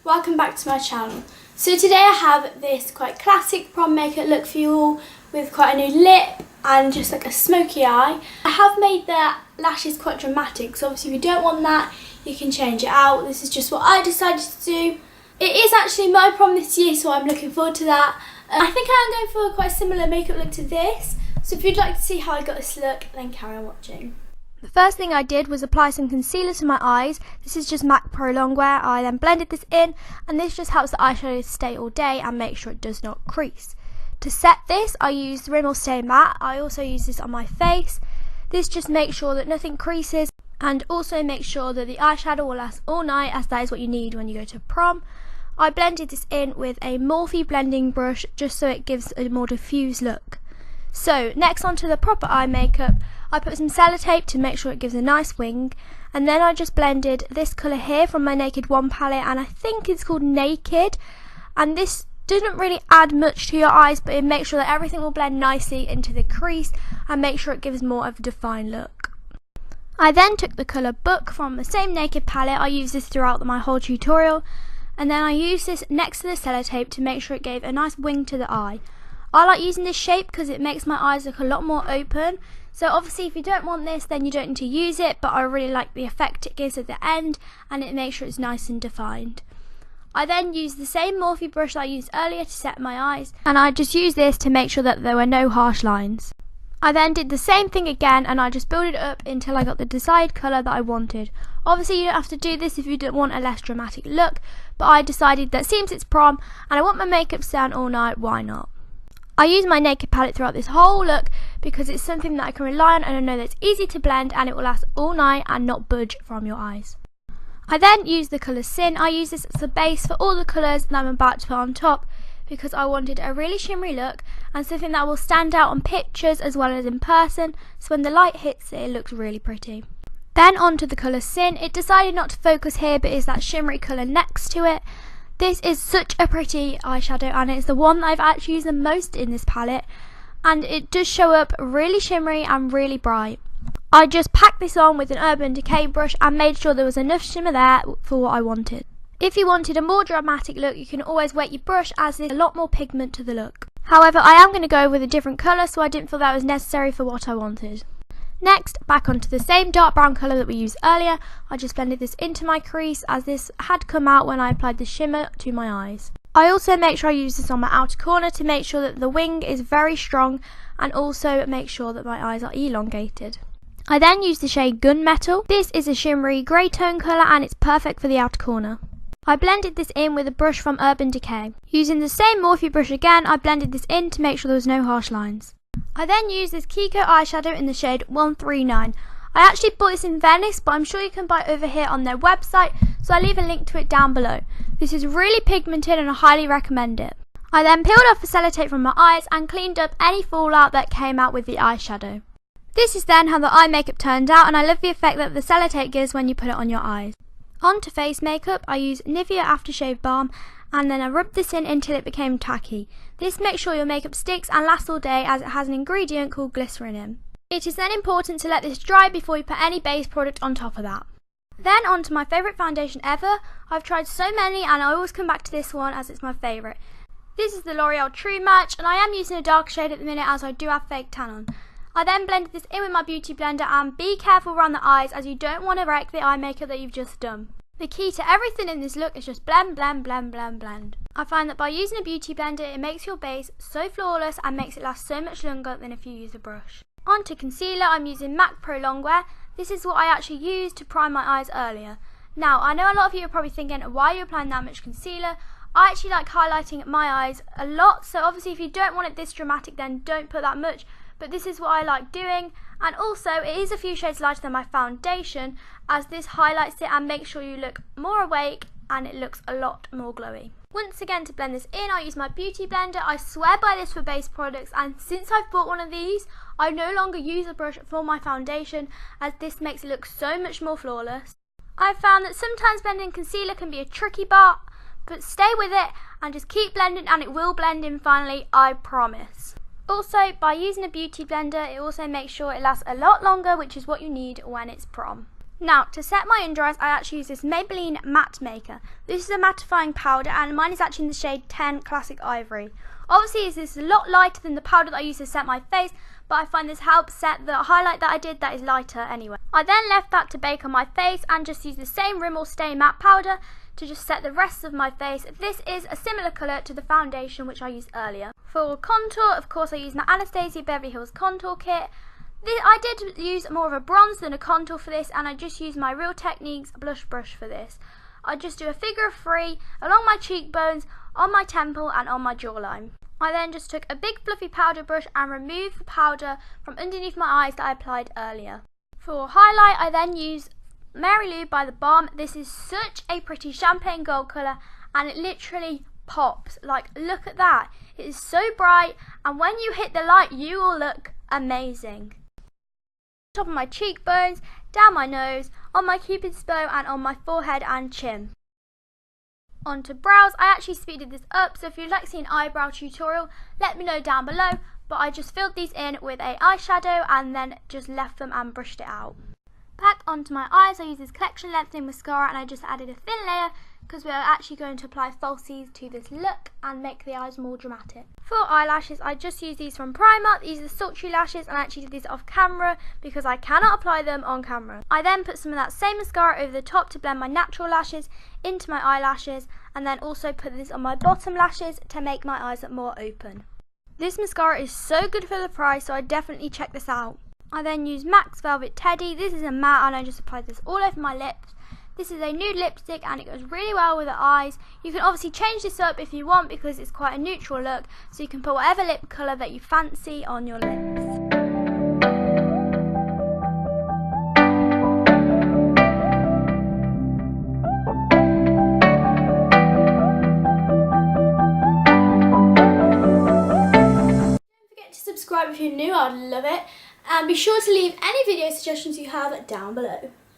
welcome back to my channel. So today I have this quite classic prom makeup look for you all with quite a new lip and just like a smoky eye. I have made the lashes quite dramatic, so obviously if you don't want that you can change it out. This is just what I decided to do. It is actually my prom this year, so I'm looking forward to that. I think I am going for quite a similar makeup look to this, so if you'd like to see how I got this look, then carry on watching. The first thing I did was apply some concealer to my eyes. This is just MAC Pro Longwear. I then blended this in, and this just helps the eyeshadow stay all day and make sure it does not crease. To set this, I used Rimmel Stay Matte. I also use this on my face. This just makes sure that nothing creases and also makes sure that the eyeshadow will last all night, as that is what you need when you go to prom. I blended this in with a Morphe blending brush just so it gives a more diffused look. So next onto the proper eye makeup, I put some sellotape to make sure it gives a nice wing, and then I just blended this colour here from my Naked One palette, and I think it's called Naked, and this doesn't really add much to your eyes, but it makes sure that everything will blend nicely into the crease and make sure it gives more of a defined look. I then took the colour Book from the same Naked palette. I used this throughout my whole tutorial, and then I used this next to the sellotape to make sure it gave a nice wing to the eye. I like using this shape because it makes my eyes look a lot more open. So obviously if you don't want this, then you don't need to use it, but I really like the effect it gives at the end, and it makes sure it's nice and defined. I then used the same Morphe brush that I used earlier to set my eyes, and I just used this to make sure that there were no harsh lines. I then did the same thing again, and I just built it up until I got the desired colour that I wanted. Obviously you don't have to do this if you don't want a less dramatic look, but I decided that since it's prom and I want my makeup to stay on all night, why not? I use my Naked palette throughout this whole look because it's something that I can rely on, and I know that it's easy to blend and it will last all night and not budge from your eyes. I then used the colour Sin. I use this as a base for all the colours that I'm about to put on top because I wanted a really shimmery look and something that will stand out on pictures as well as in person, so when the light hits it, it looks really pretty. Then onto the colour Sin. It decided not to focus here, but is that shimmery colour next to it. This is such a pretty eyeshadow, and it's the one that I've actually used the most in this palette, and it does show up really shimmery and really bright. I just packed this on with an Urban Decay brush and made sure there was enough shimmer there for what I wanted. If you wanted a more dramatic look, you can always wet your brush, as there's a lot more pigment to the look. However, I am going to go with a different colour, so I didn't feel that was necessary for what I wanted. Next, back onto the same dark brown colour that we used earlier, I just blended this into my crease, as this had come out when I applied the shimmer to my eyes. I also make sure I use this on my outer corner to make sure that the wing is very strong, and also make sure that my eyes are elongated. I then used the shade Gunmetal. This is a shimmery grey tone colour and it's perfect for the outer corner. I blended this in with a brush from Urban Decay. Using the same Morphe brush again, I blended this in to make sure there was no harsh lines. I then used this Kiko eyeshadow in the shade 139. I actually bought this in Venice, but I'm sure you can buy it over here on their website, so I'll leave a link to it down below. This is really pigmented and I highly recommend it. I then peeled off the sellotape from my eyes and cleaned up any fallout that came out with the eyeshadow. This is then how the eye makeup turned out, and I love the effect that the sellotape gives when you put it on your eyes. On to face makeup, I used Nivea Aftershave Balm, and then I rubbed this in until it became tacky. This makes sure your makeup sticks and lasts all day, as it has an ingredient called glycerin in. It is then important to let this dry before you put any base product on top of that. Then on to my favourite foundation ever. I've tried so many and I always come back to this one as it's my favourite. This is the L'Oreal True Match, and I am using a dark shade at the minute as I do have fake tan on. I then blended this in with my beauty blender, and be careful around the eyes as you don't want to wreck the eye makeup that you've just done. The key to everything in this look is just blend, blend, blend, blend, blend. I find that by using a beauty blender, it makes your base so flawless and makes it last so much longer than if you use a brush. On to concealer, I'm using MAC Pro Longwear. This is what I actually used to prime my eyes earlier. Now, I know a lot of you are probably thinking, why are you applying that much concealer? I actually like highlighting my eyes a lot, so obviously if you don't want it this dramatic, then don't put that much. But this is what I like doing, and also it is a few shades lighter than my foundation, as this highlights it and makes sure you look more awake and it looks a lot more glowy. Once again, to blend this in, I use my beauty blender. I swear by this for base products, and since I've bought one of these, I no longer use a brush for my foundation, as this makes it look so much more flawless. I've found that sometimes blending concealer can be a tricky part, but stay with it and just keep blending and it will blend in finally, I promise. Also, by using a beauty blender, it also makes sure it lasts a lot longer, which is what you need when it's prom. Now, to set my under eyes, I actually use this Maybelline Matte Maker. This is a mattifying powder, and mine is actually in the shade 10 Classic Ivory. Obviously, this is a lot lighter than the powder that I use to set my face, but I find this helps set the highlight that I did that is lighter anyway. I then left that to bake on my face and just used the same Rimmel Stay Matte powder to just set the rest of my face. This is a similar colour to the foundation which I used earlier. For contour, of course, I used my Anastasia Beverly Hills contour kit. I did use more of a bronze than a contour for this, and I just used my Real Techniques blush brush for this. I just do a figure of 3 along my cheekbones, on my temple and on my jawline. I then just took a big fluffy powder brush and removed the powder from underneath my eyes that I applied earlier. For highlight, I then used Mary Lou by The Balm. This is such a pretty champagne gold colour, and it literally pops. Like, look at that. It is so bright, and when you hit the light, you will look amazing. Top of my cheekbones, down my nose, on my cupid's bow and on my forehead and chin. Onto brows. I actually speeded this up, so if you'd like to see an eyebrow tutorial, let me know down below, but I just filled these in with a eyeshadow and then just left them and brushed it out. Back onto my eyes, I use this collection lengthening mascara, and I just added a thin layer because we are actually going to apply falsies to this look and make the eyes more dramatic. For eyelashes, I just use these from Primark. These are the sultry lashes, and I actually did these off camera because I cannot apply them on camera. I then put some of that same mascara over the top to blend my natural lashes into my eyelashes, and then also put this on my bottom lashes to make my eyes look more open. This mascara is so good for the price, so I definitely check this out. I then use MAC's Velvet Teddy. This is a matte, and I just applied this all over my lips. This is a nude lipstick, and it goes really well with the eyes. You can obviously change this up if you want because it's quite a neutral look, so you can put whatever lip colour that you fancy on your lips. Don't forget to subscribe if you're new, I'd love it. And be sure to leave any video suggestions you have down below.